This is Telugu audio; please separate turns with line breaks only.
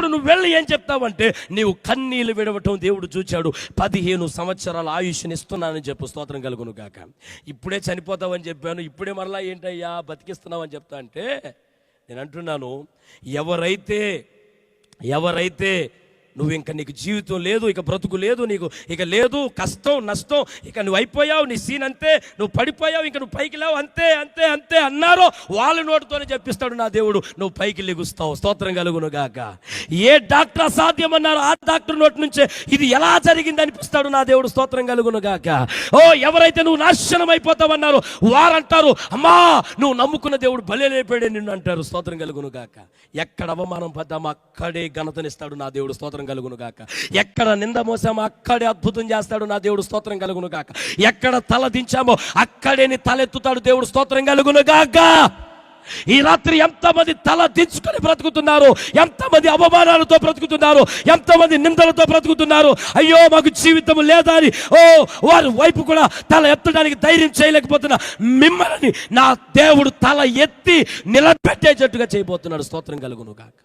ఇప్పుడు నువ్వు వెళ్ళి ఏం చెప్తావంటే, నీవు కన్నీళ్ళు విడవటం దేవుడు చూచాడు, 15 సంవత్సరాల ఆయుష్ని ఇస్తున్నానని చెప్పు. స్తోత్రం కలుగును గాక. ఇప్పుడే చనిపోతావని చెప్పాను, ఇప్పుడే మరలా ఏంటయ్యా బతికిస్తున్నావని చెప్తా అంటే, నేను అంటున్నాను, ఎవరైతే నువ్వు ఇంకా నీకు జీవితం లేదు, ఇక బ్రతుకు లేదు, నీకు ఇక లేదు, కష్టం నష్టం, ఇక నువ్వు అయిపోయావు, నీ సీన్ అంతే, నువ్వు పడిపోయావు, ఇంక నువ్వు పైకి లేవు, అంతే అంతే అంతే అన్నారో వాళ్ళ నోటితోనే చెప్పిస్తాడు నా దేవుడు, నువ్వు పైకి లెగుస్తావు. స్తోత్రం కలుగును గాక. ఏ డాక్టర్ అసాధ్యం అన్నారో ఆ డాక్టర్ నోటి నుంచే ఇది ఎలా జరిగింది అనిపిస్తాడు నా దేవుడు. స్తోత్రం కలుగును గాక. ఎవరైతే నువ్వు నాశనం అయిపోతావన్నారో వారంటారు, అమ్మా నువ్వు నమ్ముకున్న దేవుడు భలే లేపాడే నిన్ను అంటారు. స్తోత్రం కలుగును గాక. ఎక్కడ అవమానం పడ్డామో అక్కడే ఘనతనిస్తాడు నా దేవుడు. స్తోత్రం కలుగును గాక. ఎక్కడ నింద మోసామో అక్కడే అద్భుతం చేస్తాడు నా దేవుడు. స్తోత్రం కలుగును గాక. ఎక్కడ తల దించామో అక్కడే నీ తలెత్తుతాడు దేవుడు. స్తోత్రం కలుగును గాక. ఈ రాత్రి ఎంతమంది తల దించుకొని బ్రతుకుతున్నారు, ఎంతమంది అవమానాలతో బ్రతుకుతున్నారు, ఎంతమంది నిందలతో బ్రతుకుతున్నారు. అయ్యో మాకు జీవితం లేదా అని వారి వైపు కూడా తల ఎత్తడానికి ధైర్యం చేయలేకపోతున్నా, మిమ్మల్ని నా దేవుడు తల ఎత్తి నిలబెట్టేటట్టుగా చేయబోతున్నాడు. స్తోత్రం కలుగును గాక.